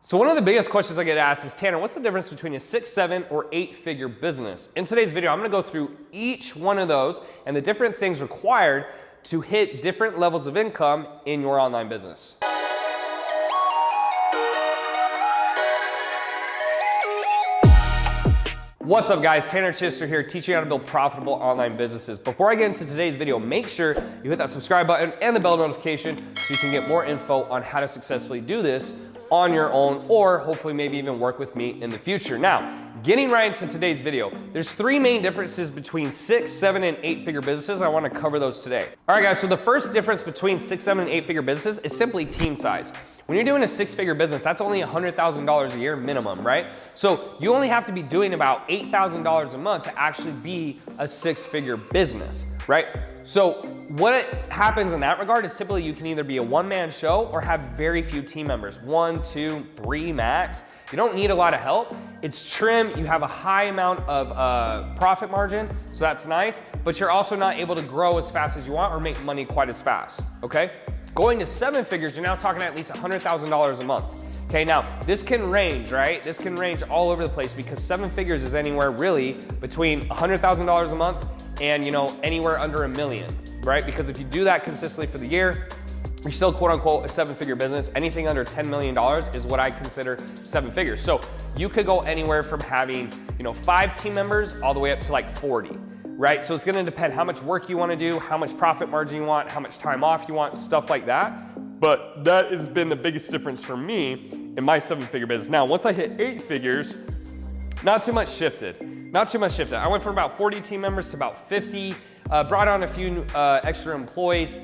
So one of the biggest questions I get asked is, Tanner, what's the difference between a 6, 7, or 8-figure business? In today's video, I'm gonna go through each one of those and the different things required to hit different levels of income in your online business. What's up guys, Tanner Chidester here, teaching you how to build profitable online businesses. Before I get into today's video, make sure you hit that subscribe button and the bell notification so you can get more info on how to successfully do this on your own, or hopefully maybe even work with me in the future. Now, getting right into today's video, there's 3 main differences between 6, 7, and 8-figure businesses. I wanna cover those today. All right guys, so the first difference between 6, 7, and 8-figure businesses is simply team size. When you're doing a 6-figure business, that's only $100,000 a year minimum, right? So you only have to be doing about $8,000 a month to actually be a 6-figure business, right? So what happens in that regard is typically you can either be a one-man show or have very few team members, 1, 2, 3 max. You don't need a lot of help. It's trim, you have a high amount of profit margin, so that's nice, but you're also not able to grow as fast as you want or make money quite as fast, okay? Going to 7 figures, you're now talking at least $100,000 a month. Okay, now this can range, right? This can range all over the place because 7 figures is anywhere really between $100,000 a month and anywhere under $1 million, right? Because if you do that consistently for the year, you're still quote unquote a 7-figure business. Anything under $10 million is what I consider 7 figures. So you could go anywhere from having 5 team members all the way up to like 40. Right? So it's gonna depend how much work you wanna do, how much profit margin you want, how much time off you want, stuff like that. But that has been the biggest difference for me in my 7-figure business. Now, once I hit 8 figures, not too much shifted. Not too much shifted. I went from about 40 team members to about 50, brought on a few extra employees,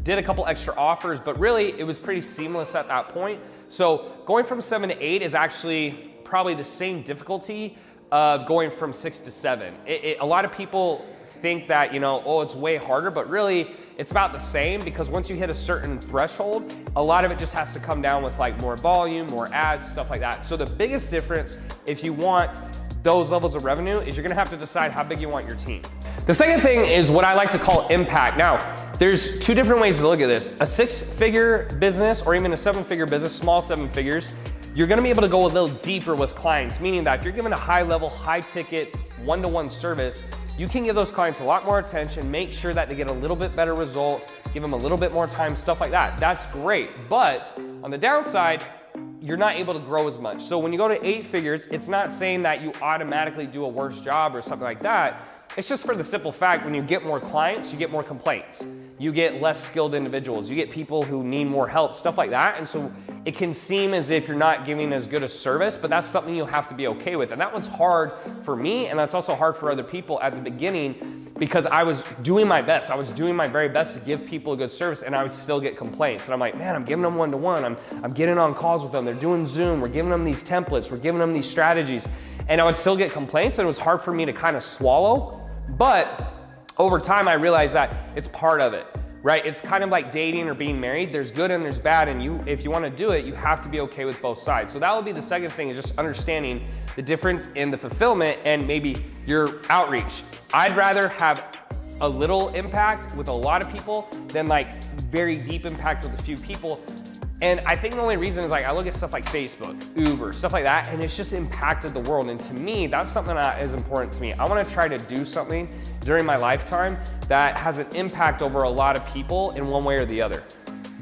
did a couple extra offers, but really it was pretty seamless at that point. So going from 7 to 8 is actually probably the same difficulty of going from 6 to 7. A lot of people think that, oh, it's way harder, but really it's about the same because once you hit a certain threshold, a lot of it just has to come down with like more volume, more ads, stuff like that. So the biggest difference if you want those levels of revenue is you're gonna have to decide how big you want your team. The second thing is what I like to call impact. Now, there's 2 different ways to look at this. A 6-figure business or even a 7-figure business, small 7 figures, you're gonna be able to go a little deeper with clients, meaning that if you're given a high level, high ticket, one-to-one service, you can give those clients a lot more attention, make sure that they get a little bit better results, give them a little bit more time, stuff like that. That's great, but on the downside, you're not able to grow as much. So when you go to 8 figures, it's not saying that you automatically do a worse job or something like that. It's just for the simple fact when you get more clients, you get more complaints. You get less skilled individuals. You get people who need more help, stuff like that. And so it can seem as if you're not giving as good a service, but that's something you'll have to be okay with. And that was hard for me, and that's also hard for other people at the beginning because I was doing my best. I was doing my very best to give people a good service, and I would still get complaints. And I'm like, man, I'm giving them one-to-one. I'm getting on calls with them. They're doing Zoom. We're giving them these templates. We're giving them these strategies. And I would still get complaints, and it was hard for me to kind of swallow. But over time, I realized that it's part of it, right? It's kind of like dating or being married. There's good and there's bad, and if you want to do it, you have to be okay with both sides. So that will be the second thing, is just understanding the difference in the fulfillment and maybe your outreach. I'd rather have a little impact with a lot of people than like very deep impact with a few people. And I think the only reason is like I look at stuff like Facebook, Uber, stuff like that, and it's just impacted the world. And to me, that's something that is important to me. I want to try to do something during my lifetime that has an impact over a lot of people in one way or the other.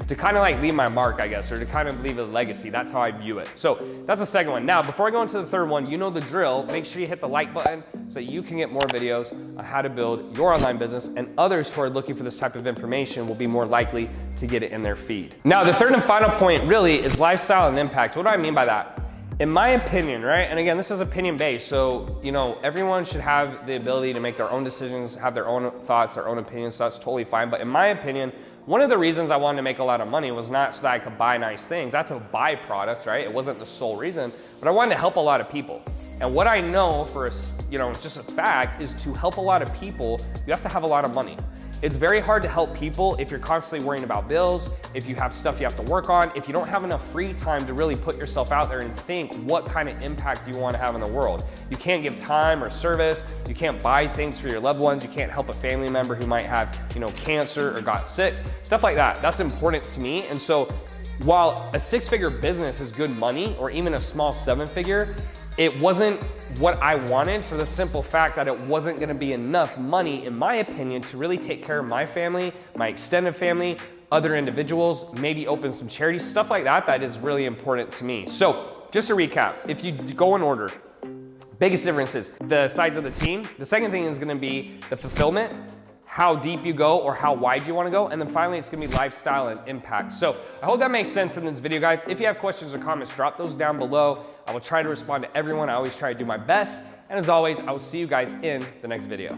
To kind of like leave my mark, I guess, or to kind of leave a legacy. That's how I view it. So that's the second one. Now, before I go into the third one, you know the drill. Make sure you hit the like button so that you can get more videos on how to build your online business, and others who are looking for this type of information will be more likely to get it in their feed. Now, the third and final point really is lifestyle and impact. What do I mean by that? In my opinion, right? And again, this is opinion based. So, everyone should have the ability to make their own decisions, have their own thoughts, their own opinions. So that's totally fine. But in my opinion, one of the reasons I wanted to make a lot of money was not so that I could buy nice things. That's a byproduct, right? It wasn't the sole reason, but I wanted to help a lot of people. And what I know for, just a fact is to help a lot of people, you have to have a lot of money. It's very hard to help people if you're constantly worrying about bills, if you have stuff you have to work on, if you don't have enough free time to really put yourself out there and think what kind of impact you want to have in the world. You can't give time or service, you can't buy things for your loved ones, you can't help a family member who might have, cancer or got sick, stuff like that. That's important to me. And so while a 6-figure business is good money, or even a small 7-figure, it wasn't what I wanted for the simple fact that it wasn't gonna be enough money, in my opinion, to really take care of my family, my extended family, other individuals, maybe open some charities, stuff like that, that is really important to me. So just to recap, if you go in order, biggest difference is the size of the team. The second thing is gonna be the fulfillment, how deep you go or how wide you wanna go. And then finally, it's gonna be lifestyle and impact. So I hope that makes sense in this video, guys. If you have questions or comments, drop those down below. I will try to respond to everyone. I always try to do my best. And as always, I will see you guys in the next video.